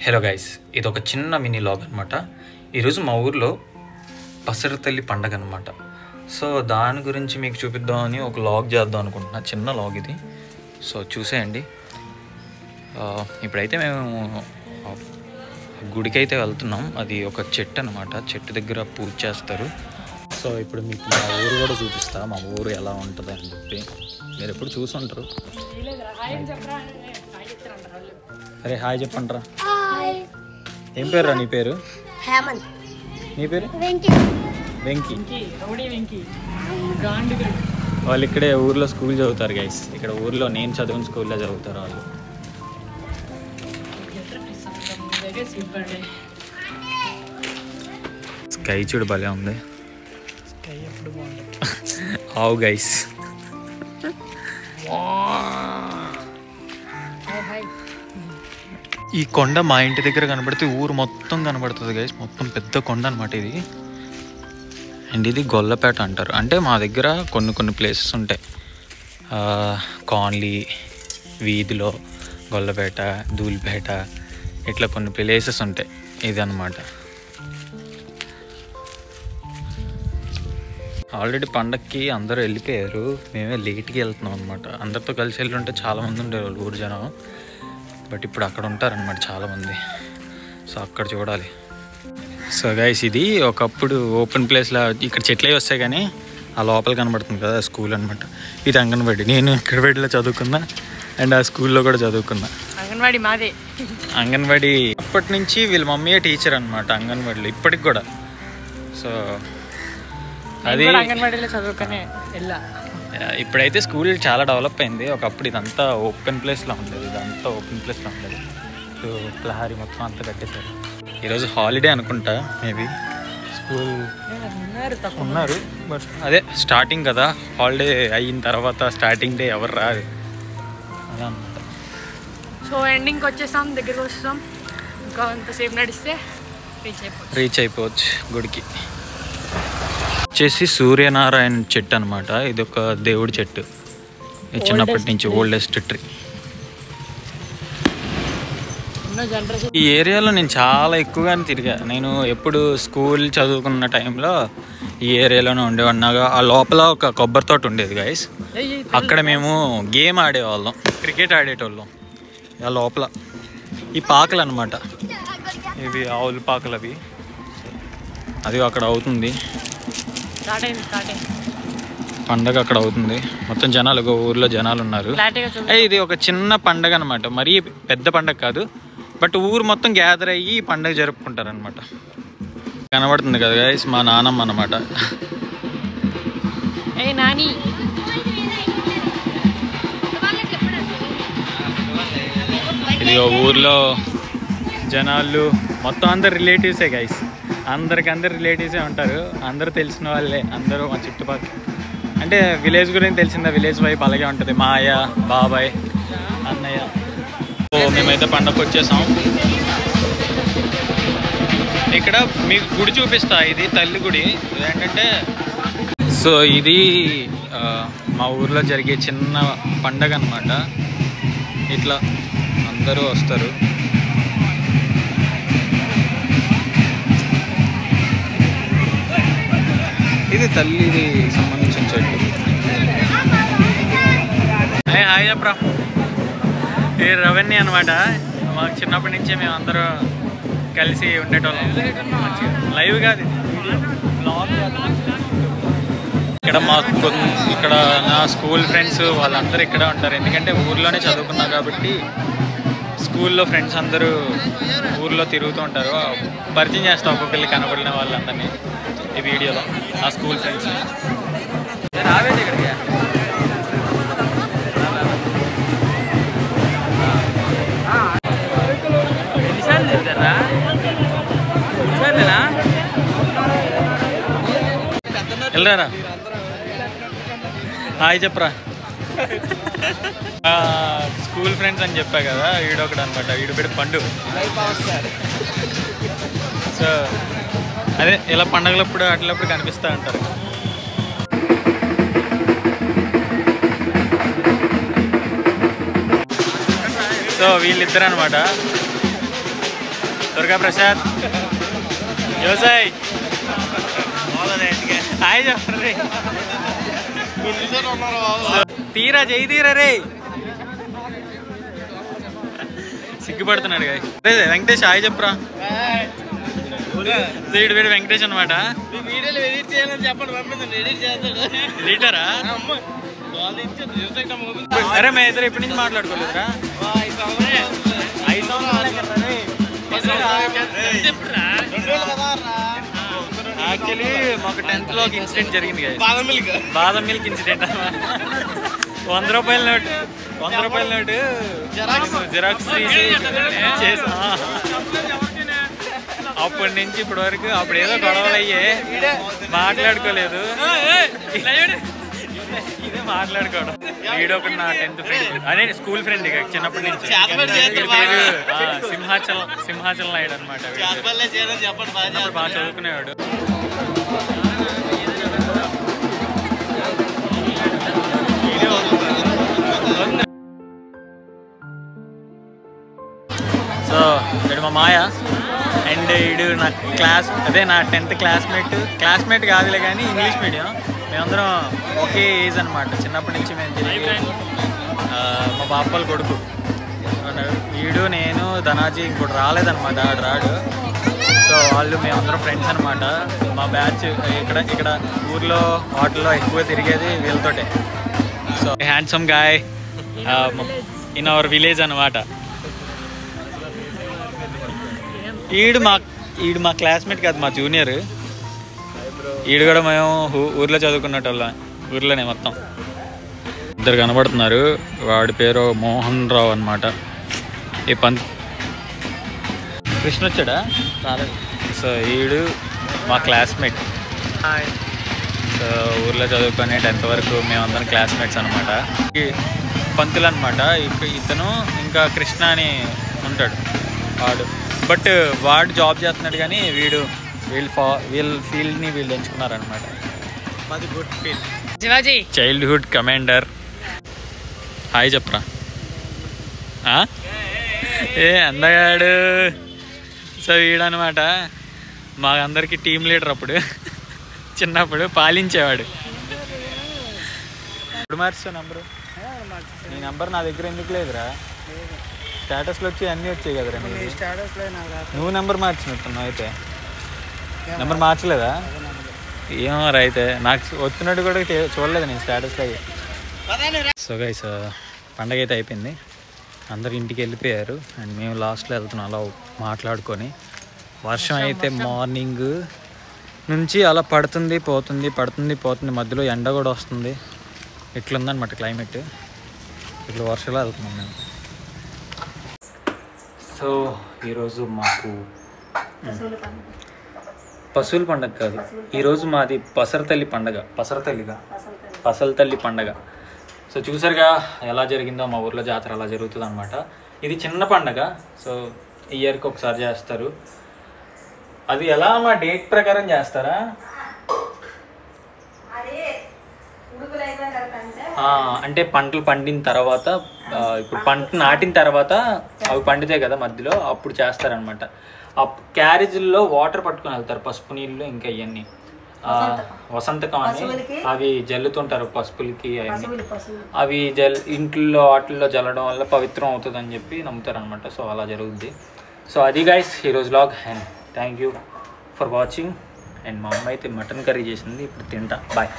Hello guys, ఇది ఒక చిన్న మినీ లాగ్ అనమాట. ఈరోజు మా ఊర్లో పసరతల్లి పండగ అనమాట. సో దాని గురించి మీకు చూపిద్దామని ఒక లాగ్ చేద్దాం అనుకుంటున్నా, చిన్న లాగ్ ఇది. సో చూసేయండి. ఇప్పుడైతే మేము గుడికి అయితే వెళ్తున్నాం. అది ఒక చెట్టు అనమాట, చెట్టు దగ్గర పూజ చేస్తారు. సో ఇప్పుడు మీకు మా ఊరు కూడా చూపిస్తా, మా ఊరు ఎలా ఉంటుంది అని చెప్పి. మీరు ఎప్పుడు చూసుంటారు. అరే హాయ్ చెప్పండిరా. ఏం పేరు రా నీ పేరు? హేమంత్. నీ పేరు? వెంకీ. వాళ్ళు ఇక్కడే ఊర్లో స్కూల్ చదువుతారు గైస్. ఇక్కడ ఊర్లో నేను చదివిన స్కూల్లో చదువుతారు వాళ్ళు. స్కై చూడు భలే ఉంది. ఆవు గైస్. ఈ కొండ మా ఇంటి దగ్గర కనబడితే ఊరు మొత్తం కనబడుతుంది గైస్. మొత్తం పెద్ద కొండ అనమాట ఇది. అండ్ ఇది గొల్లపేట అంటారు. అంటే మా దగ్గర కొన్ని ప్లేసెస్ ఉంటాయి. కాన్లీ వీధిలో గొల్లపేట, ధూళిపేట, ఇట్లా కొన్ని ప్లేసెస్ ఉంటాయి. ఇది అనమాట. ఆల్రెడీ పండక్కి అందరూ వెళ్ళిపోయారు, మేమే లేట్కి వెళ్తున్నాం అనమాట. అందరితో కలిసి వెళ్ళి ఉంటే చాలామంది ఉండేవాళ్ళు ఊరు జనం. బట్ ఇప్పుడు అక్కడ ఉంటారనమాట చాలామంది. సో అక్కడ చూడాలి. సో గైస్, ఇది ఒకప్పుడు ఓపెన్ ప్లేస్లో ఇక్కడ చెట్లే వస్తాయి కానీ ఆ లోపల కనబడుతుంది కదా స్కూల్ అనమాట. ఇది అంగన్వాడీ. నేను ఇక్కడ బడిలో చదువుకున్నా అండ్ ఆ స్కూల్లో కూడా చదువుకున్నా. అంగన్వాడీ మాదే. అంగన్వాడీ అప్పటి నుంచి వీళ్ళ మమ్మీయే టీచర్ అనమాట అంగన్వాడీలో, ఇప్పటికి కూడా. సో అది అంగన్వాడీలో చదువుకునే వెళ్ళా. ఇప్పుడైతే స్కూల్ చాలా డెవలప్ అయింది. ఒకప్పుడు ఇదంతా ఓపెన్ ప్లేస్లో ఉండేది. ఇదంతా ఓపెన్ ప్లేస్లో ఉండేది. సో ప్రహరీ మొత్తం అంతా కట్టేశారు. ఈరోజు హాలిడే అనుకుంటా, మేబీ స్కూల్ ఉన్నారు. బట్ అదే స్టార్టింగ్ కదా, హాలిడే అయిన తర్వాత స్టార్టింగ్ డే ఎవరు రాదు అలా అనమాట. సో ఎండింగ్కి వచ్చేసాం, దగ్గరికి వస్తాం. ఇంకా అంతసేపు నడిస్తే రీచ్ అయిపోవచ్చు గుడికి. వచ్చేసి సూర్యనారాయణ చెట్టు అనమాట. ఇది ఒక దేవుడి చెట్టు. ఇది చిన్నప్పటి నుంచి ఓల్డెస్ట్ ట్రీ. ఈ ఏరియాలో నేను చాలా ఎక్కువగానే తిరిగా. నేను ఎప్పుడు స్కూల్ చదువుకున్న టైంలో ఈ ఏరియాలోనే ఉండేవాడిని. నాకు ఆ లోపల ఒక కొబ్బరి తోట ఉండేది గైస్. అక్కడ మేము గేమ్ ఆడేవాళ్ళం, క్రికెట్ ఆడేటోళ్ళం. ఆ లోపల ఈ పాకలు అనమాట, ఇవి ఆవుల పాకలు. అవి అది అక్కడ అవుతుంది పండగ, అక్కడ అవుతుంది. మొత్తం జనాలు, ఒక ఊర్లో జనాలు ఉన్నారు. ఇది ఒక చిన్న పండగ అనమాట, మరీ పెద్ద పండగ కాదు. బట్ ఊరు మొత్తం గ్యాదర్ అయ్యి పండగ జరుపుకుంటారు అనమాట. కనబడుతుంది కదా గైస్, మా నానమ్మ అనమాట. ఇది ఊర్లో జనాలు మొత్తం అందరు రిలేటివ్సే గైస్. అందరు రిలేటివ్సే ఉంటారు. అందరూ తెలిసిన వాళ్ళే, అందరూ మా చుట్టుపక్కల. అంటే విలేజ్ గురించి తెలిసిందా, విలేజ్ వైపు అలాగే ఉంటుంది. మాయ, బాబాయ్, అన్నయ్య. సో మేమైతే పండగకు వచ్చేసాం. ఇక్కడ మీకు గుడి చూపిస్తా. ఇది తల్లి గుడి. ఏంటంటే సో ఇది మా ఊర్లో జరిగే చిన్న పండగ అనమాట. ఇట్లా అందరూ వస్తారు. ఇది తల్లిది సంబంధించిన చెట్టు. హాయ్ చెప్పరా. ఇది రవణ్య అనమాట. మాకు చిన్నప్పటి నుంచే మేము అందరూ కలిసి ఉండేటోళ్ళం. లైవ్ కాదు, ఇక్కడ మాకు ఇక్కడ నా స్కూల్ ఫ్రెండ్స్ వాళ్ళందరూ ఇక్కడ ఉంటారు. ఎందుకంటే ఊర్లోనే చదువుకున్నా కాబట్టి స్కూల్లో ఫ్రెండ్స్ అందరూ ఊర్లో తిరుగుతూ ఉంటారు. పరిచయం చేస్తాం ఒక్కొక్కరికి కనబడిన వాళ్ళందరినీ ఈ వీడియోలో, ఆ స్కూల్ ఫ్రెండ్స్. రావేది ఇక్కడికి. ఎన్నిసార్లు తిరుగుతారా? వెళ్ళరా. హాయ్ చెప్పరా. స్కూల్ ఫ్రెండ్స్ అని చెప్పా కదా, వీడొకడు అనమాట. వీడు పేరు పండు. సో అదే ఇలా పండగలప్పుడు అట్లప్పుడు కనిపిస్తూ ఉంటారు. సో వీళ్ళిద్దరు అనమాట. దుర్గా ప్రసాద్ వ్యవసాయ్ హాయ్ చెప్పండి తీరా చేయి తీరా రే సిగ్గుపడుతున్నాడు వెంకటేష్ హాయ్ చెప్పరా వీడు వెంకటేష్ అనమాట ఎడిటరా అరే మేము ఇద్దరు ఎప్పటి నుంచి మాట్లాడుకోలేదురా యాక్చువల్లీ మాకు 10th లో ఒక ఇన్సిడెంట్ జరిగింది కదా బాదం మిల్క్ ఇన్సిడెంట్ 100 రూపాయల నోటు జిరాక్స్ తీసి చేసా అప్పటి నుంచి ఇప్పటి వరకు అప్పుడు ఏదో గొడవలు అయ్యే మాట్లాడుకోలేదు ఇదే మాట్లాడుకోవడం వీడు ఒకటి నా 10th ఫ్రెండ్ అదే స్కూల్ ఫ్రెండ్ ఇక చిన్నప్పటి నుంచి పేరు సింహాచలం నాయుడు అనమాట బాగా చదువుకునేవాడు సో వీడు మా మాయ అండ్ వీడు నా నా 10th క్లాస్మేట్ కాదులే కానీ ఇంగ్లీష్ మీడియం మేమందరం ఒకే ఏజ్ అనమాట చిన్నప్పటి నుంచి మేము తిరిగి మా బాపల్ కొడుకు వీడు నేను ధనాజీ ఇంకోటి రాలేదనమాట రాడు సో వాళ్ళు మేమందరం ఫ్రెండ్స్ అనమాట మా బ్యాచ్ ఇక్కడ ఊర్లో వాటిల్లో ఎక్కువ తిరిగేది వీళ్ళతోటే so handsome guy in our village అనమాట ఈడు మా క్లాస్మేట్ కాదు మా జూనియర్ ఈడు కూడా మేము ఊర్లో చదువుకున్నట్టు ఊర్లోనే మొత్తం ఇద్దరు కనబడుతున్నారు వాడి పేరు మోహన్ రావు అనమాట ఈ కృష్ణ వచ్చాడా సో ఈడు మా క్లాస్మేట్ సో ఊర్లో చదువుకొని 10th వరకు మేమందరం క్లాస్మేట్స్ అనమాట పంతులు అనమాట ఇతను ఇంకా కృష్ణ అని ఉంటాడు బట్ వాడు జాబ్ చేస్తున్నాడు కానీ వీళ్ళ ఫీల్డ్ని వీళ్ళు ఎంచుకున్నారనమాట మాది good field Shivaji childhood commander hi చెప్పరా అందగాడు సో వీడనమాట మా అందరికీ టీమ్ లీడర్ అప్పుడు చిన్నప్పుడు పాలించేవాడు ఇప్పుడు మార్చా నంబరు నీ నంబర్ నా దగ్గర ఎందుకు లేదురా స్టేటస్లో వచ్చి అన్నీ వచ్చాయి కదరా నువ్వు నెంబర్ మార్చినట్టున్నావు అయితే నెంబర్ మార్చలేదా ఏమో అయితే నాకు వచ్చినట్టు కూడా చూడలేదు నేను స్టేటస్లో సో గైస్ పండగ అయితే అయిపోయింది అందరు ఇంటికి వెళ్ళిపోయారు అండ్ మేము లాస్ట్లో వెళ్తున్నాం అలా మాట్లాడుకొని వర్షం అయితే మార్నింగ్ నుంచి అలా పడుతుంది పోతుంది మధ్యలో ఎండ కూడా వస్తుంది ఇట్లుందనమాట క్లైమేట్ ఇట్లా వర్షాలు వెళ్తున్నాం మేము సో ఈరోజు మాకు పశువుల పండగ కాదు ఈరోజు మాది పసరతల్లి పండగ సో చూసారుగా ఎలా జరిగిందో మా ఊర్లో జాతర అలా జరుగుతుంది అనమాట ఇది చిన్న పండగ సో ఇయర్కి ఒకసారి చేస్తారు అది ఎలా మా డేట్ ప్రకారం చేస్తారా అంటే పంటలు పండిన తర్వాత ఇప్పుడు పంట నాటిన తర్వాత అవి పండితే కదా మధ్యలో అప్పుడు చేస్తారనమాట ఆ క్యారేజీల్లో వాటర్ పట్టుకొని వెళ్తారు పసుపు నీళ్ళు ఇంకా ఇవన్నీ వసంతకం అని అవి జల్లుతుంటారు పసుపులకి అవి ఇంట్లో వాటిల్లో జల్లడం వల్ల పవిత్రం అవుతుంది అని చెప్పి నమ్ముతారు అనమాట సో అలా జరుగుద్ది సో అది గైస్ ఈరోజు vlog and thank you for watching and మా అమ్మ అయితే మటన్ కర్రీ చేసింది ఇప్పుడు తింటా బాయ్